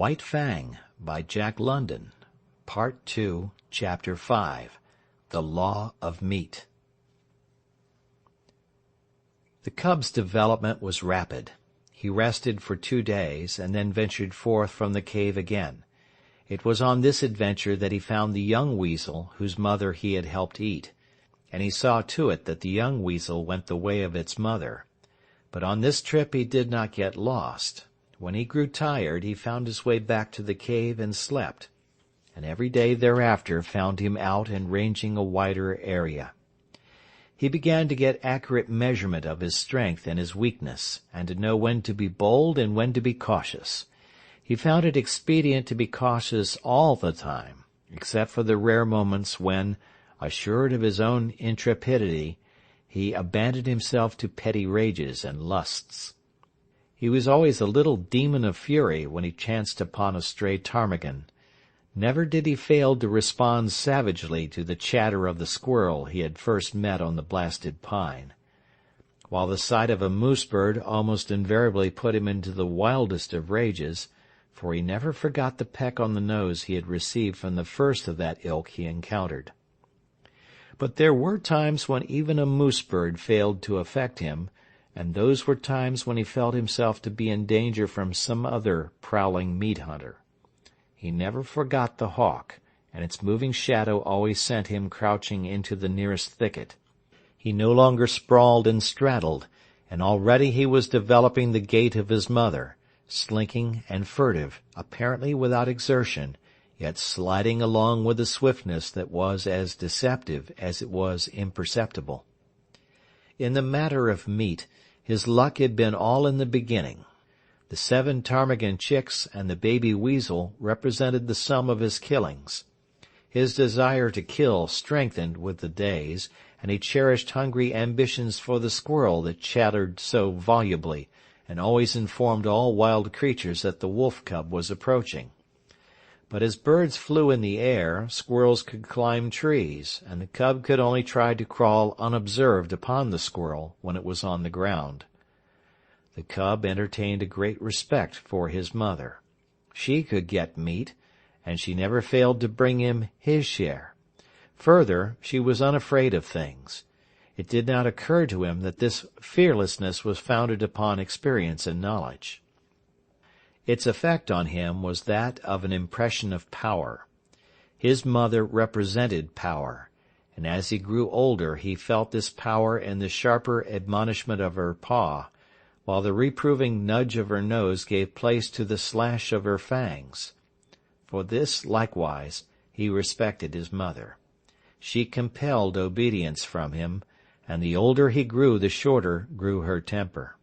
White Fang by Jack London, Part 2, Chapter 5, The Law of Meat. The cub's development was rapid. He rested for 2 days, and then ventured forth from the cave again. It was on this adventure that he found the young weasel whose mother he had helped eat, and he saw to it that the young weasel went the way of its mother. But on this trip he did not get lost. When he grew tired, he found his way back to the cave and slept, and every day thereafter found him out and ranging a wider area. He began to get accurate measurement of his strength and his weakness, and to know when to be bold and when to be cautious. He found it expedient to be cautious all the time, except for the rare moments when, assured of his own intrepidity, he abandoned himself to petty rages and lusts. He was always a little demon of fury when he chanced upon a stray ptarmigan. Never did he fail to respond savagely to the chatter of the squirrel he had first met on the blasted pine, while the sight of a moose-bird almost invariably put him into the wildest of rages, for he never forgot the peck on the nose he had received from the first of that ilk he encountered. But there were times when even a moose-bird failed to affect him, and those were times when he felt himself to be in danger from some other prowling meat-hunter. He never forgot the hawk, and its moving shadow always sent him crouching into the nearest thicket. He no longer sprawled and straddled, and already he was developing the gait of his mother, slinking and furtive, apparently without exertion, yet sliding along with a swiftness that was as deceptive as it was imperceptible. In the matter of meat, his luck had been all in the beginning. The 7 ptarmigan chicks and the baby weasel represented the sum of his killings. His desire to kill strengthened with the days, and he cherished hungry ambitions for the squirrel that chattered so volubly, and always informed all wild creatures that the wolf cub was approaching. But as birds flew in the air, squirrels could climb trees, and the cub could only try to crawl unobserved upon the squirrel when it was on the ground. The cub entertained a great respect for his mother. She could get meat, and she never failed to bring him his share. Further, she was unafraid of things. It did not occur to him that this fearlessness was founded upon experience and knowledge. Its effect on him was that of an impression of power. His mother represented power, and as he grew older he felt this power in the sharper admonishment of her paw, while the reproving nudge of her nose gave place to the slash of her fangs. For this, likewise, he respected his mother. She compelled obedience from him, and the older he grew the shorter grew her temper.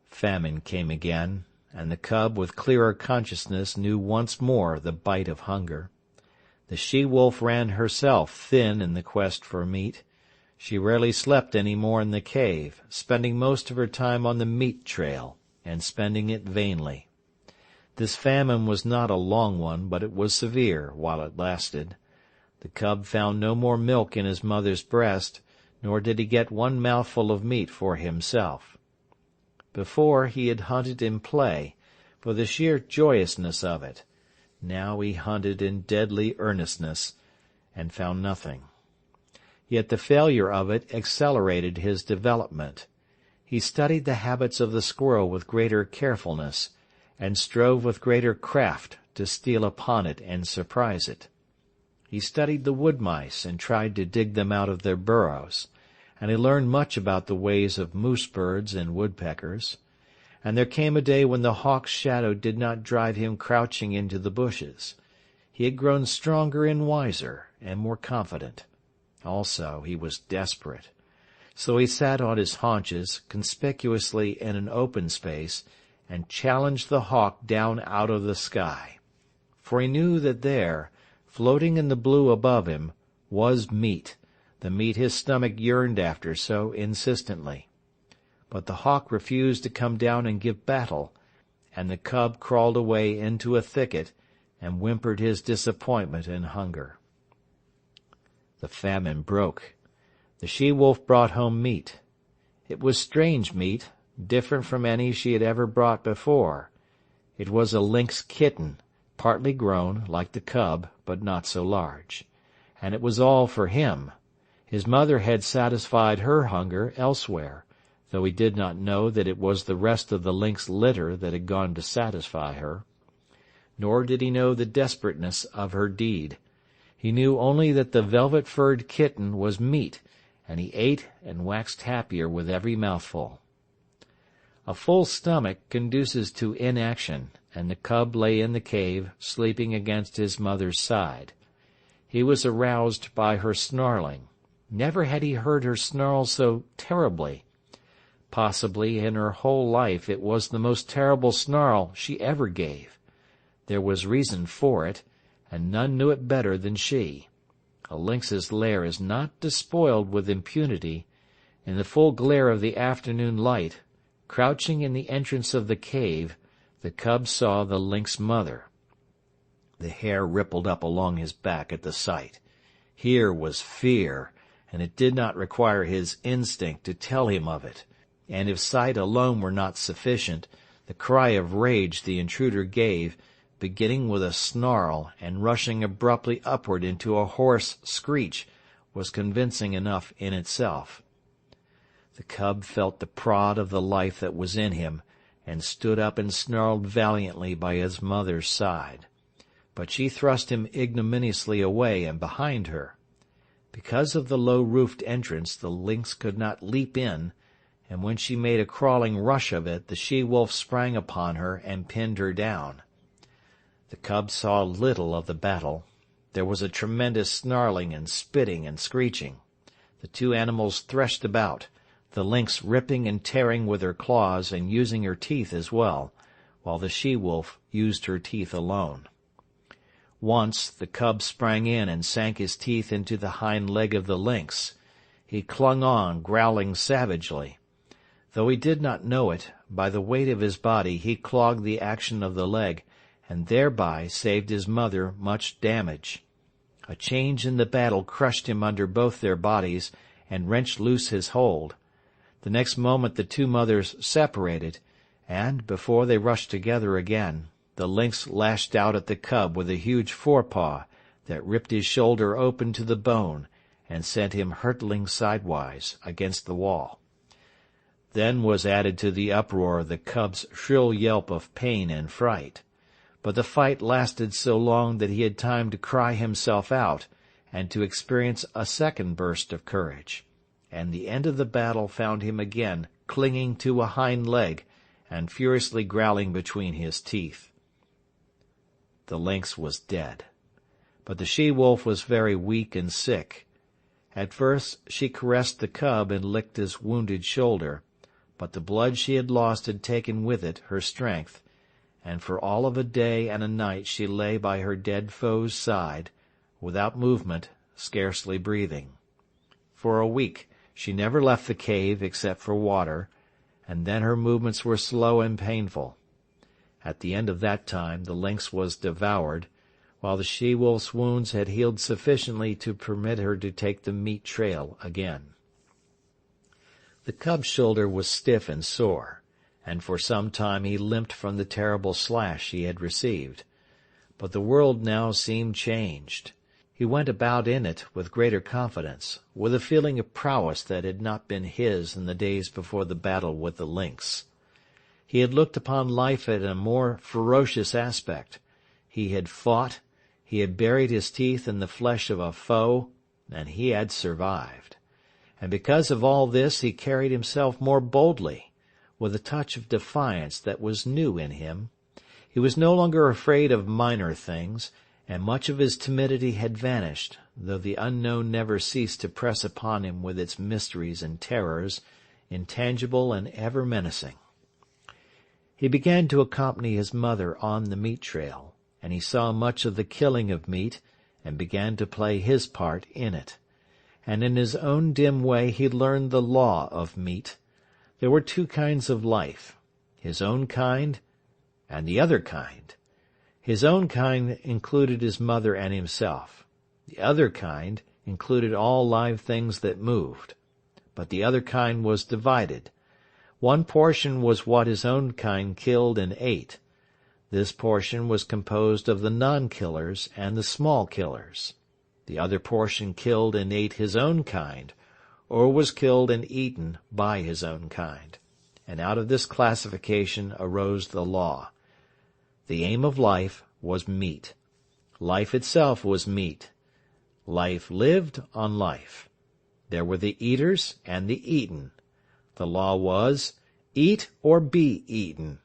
Famine came again, and the cub with clearer consciousness knew once more the bite of hunger. The she-wolf ran herself thin in the quest for meat. She rarely slept any more in the cave, spending most of her time on the meat trail, and spending it vainly. This famine was not a long one, but it was severe while it lasted. The cub found no more milk in his mother's breast, nor did he get one mouthful of meat for himself. Before he had hunted in play, for the sheer joyousness of it. Now he hunted in deadly earnestness, and found nothing. Yet the failure of it accelerated his development. He studied the habits of the squirrel with greater carefulness, and strove with greater craft to steal upon it and surprise it. He studied the wood mice and tried to dig them out of their burrows, and he learned much about the ways of moose-birds and woodpeckers. And there came a day when the hawk's shadow did not drive him crouching into the bushes. He had grown stronger and wiser and more confident. Also, he was desperate. So he sat on his haunches, conspicuously in an open space, and challenged the hawk down out of the sky. For he knew that there, floating in the blue above him, was meat, the meat his stomach yearned after so insistently. But the hawk refused to come down and give battle, and the cub crawled away into a thicket and whimpered his disappointment and hunger. The famine broke. The she-wolf brought home meat. It was strange meat, different from any she had ever brought before. It was a lynx kitten, partly grown, like the cub, but not so large. And it was all for him. His mother had satisfied her hunger elsewhere, though he did not know that it was the rest of the lynx litter that had gone to satisfy her. Nor did he know the desperateness of her deed. He knew only that the velvet-furred kitten was meat, and he ate and waxed happier with every mouthful. A full stomach conduces to inaction, and the cub lay in the cave, sleeping against his mother's side. He was aroused by her snarling. Never had he heard her snarl so terribly. Possibly in her whole life it was the most terrible snarl she ever gave. There was reason for it, and none knew it better than she. A lynx's lair is not despoiled with impunity. In the full glare of the afternoon light, crouching in the entrance of the cave, the cub saw the lynx mother. The hair rippled up along his back at the sight. Here was fear, and it did not require his instinct to tell him of it. And if sight alone were not sufficient, the cry of rage the intruder gave, beginning with a snarl and rushing abruptly upward into a hoarse screech, was convincing enough in itself. The cub felt the prod of the life that was in him, and stood up and snarled valiantly by his mother's side. But she thrust him ignominiously away and behind her. Because of the low-roofed entrance, the lynx could not leap in, and when she made a crawling rush of it, the she-wolf sprang upon her and pinned her down. The cub saw little of the battle. There was a tremendous snarling and spitting and screeching. The two animals threshed about, the lynx ripping and tearing with her claws and using her teeth as well, while the she-wolf used her teeth alone. Once the cub sprang in and sank his teeth into the hind leg of the lynx. He clung on, growling savagely. Though he did not know it, by the weight of his body he clogged the action of the leg, and thereby saved his mother much damage. A change in the battle crushed him under both their bodies and wrenched loose his hold. The next moment the two mothers separated, and, before they rushed together again, the lynx lashed out at the cub with a huge forepaw that ripped his shoulder open to the bone and sent him hurtling sidewise against the wall. Then was added to the uproar the cub's shrill yelp of pain and fright. But the fight lasted so long that he had time to cry himself out and to experience a second burst of courage, and the end of the battle found him again clinging to a hind leg and furiously growling between his teeth. The lynx was dead, but the she-wolf was very weak and sick. At first she caressed the cub and licked his wounded shoulder, but the blood she had lost had taken with it her strength, and for all of a day and a night she lay by her dead foe's side, without movement, scarcely breathing. For a week she never left the cave except for water, and then her movements were slow and painful. At the end of that time the lynx was devoured, while the she-wolf's wounds had healed sufficiently to permit her to take the meat trail again. The cub's shoulder was stiff and sore, and for some time he limped from the terrible slash he had received. But the world now seemed changed. He went about in it with greater confidence, with a feeling of prowess that had not been his in the days before the battle with the lynx. He had looked upon life in a more ferocious aspect. He had fought, he had buried his teeth in the flesh of a foe, and he had survived. And because of all this he carried himself more boldly, with a touch of defiance that was new in him. He was no longer afraid of minor things, and much of his timidity had vanished, though the unknown never ceased to press upon him with its mysteries and terrors, intangible and ever menacing. He began to accompany his mother on the meat trail, and he saw much of the killing of meat, and began to play his part in it. And in his own dim way he learned the law of meat. There were two kinds of life, his own kind and the other kind. His own kind included his mother and himself. The other kind included all live things that moved. But the other kind was divided. One portion was what his own kind killed and ate. This portion was composed of the non-killers and the small killers. The other portion killed and ate his own kind, or was killed and eaten by his own kind. And out of this classification arose the law. The aim of life was meat. Life itself was meat. Life lived on life. There were the eaters and the eaten. The law was, eat or be eaten.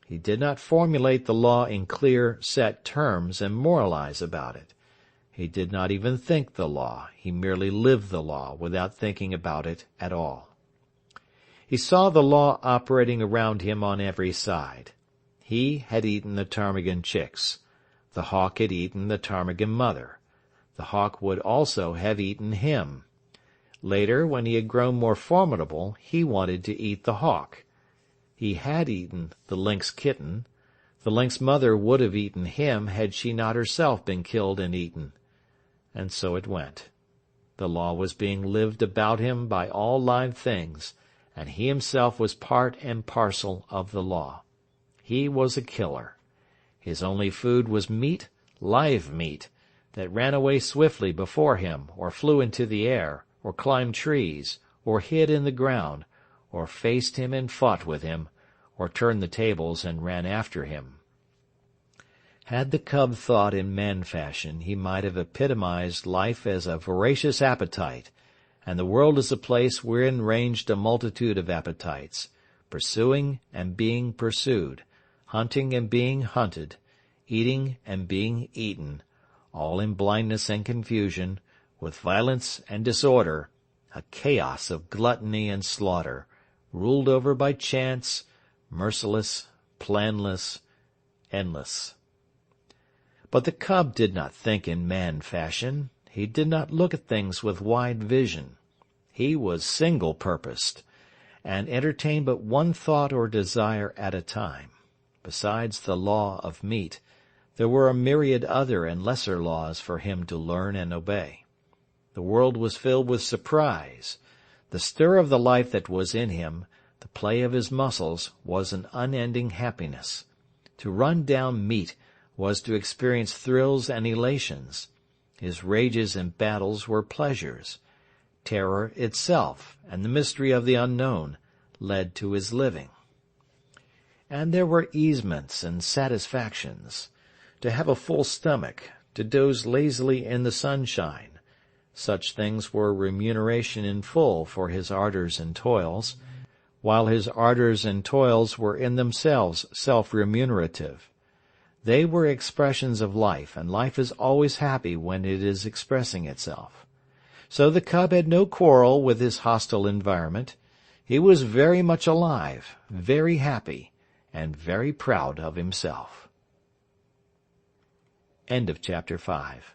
He did not formulate the law in clear, set terms and moralize about it. He did not even think the law. He merely lived the law without thinking about it at all. He saw the law operating around him on every side. He had eaten the ptarmigan chicks. The hawk had eaten the ptarmigan mother. The hawk would also have eaten him. Later, when he had grown more formidable, he wanted to eat the hawk. He had eaten the lynx kitten. The lynx mother would have eaten him had she not herself been killed and eaten. And so it went. The law was being lived about him by all live things, and he himself was part and parcel of the law. He was a killer. His only food was meat, live meat, that ran away swiftly before him, or flew into the air, or climbed trees, or hid in the ground, or faced him and fought with him, or turned the tables and ran after him. Had the cub thought in man fashion, he might have epitomized life as a voracious appetite, and the world as a place wherein ranged a multitude of appetites, pursuing and being pursued, hunting and being hunted, eating and being eaten, all in blindness and confusion, with violence and disorder, a chaos of gluttony and slaughter, ruled over by chance, merciless, planless, endless. But the cub did not think in man fashion. He did not look at things with wide vision. He was single-purposed, and entertained but one thought or desire at a time. Besides the law of meat, there were a myriad other and lesser laws for him to learn and obey. The world was filled with surprise. The stir of the life that was in him, the play of his muscles, was an unending happiness. To run down meat was to experience thrills and elations. His rages and battles were pleasures. Terror itself, and the mystery of the unknown, led to his living. And there were easements and satisfactions. To have a full stomach, to doze lazily in the sunshine, such things were remuneration in full for his ardors and toils, while his ardors and toils were in themselves self-remunerative. They were expressions of life, and life is always happy when it is expressing itself. So the cub had no quarrel with his hostile environment. He was very much alive, very happy, and very proud of himself. End of chapter 5.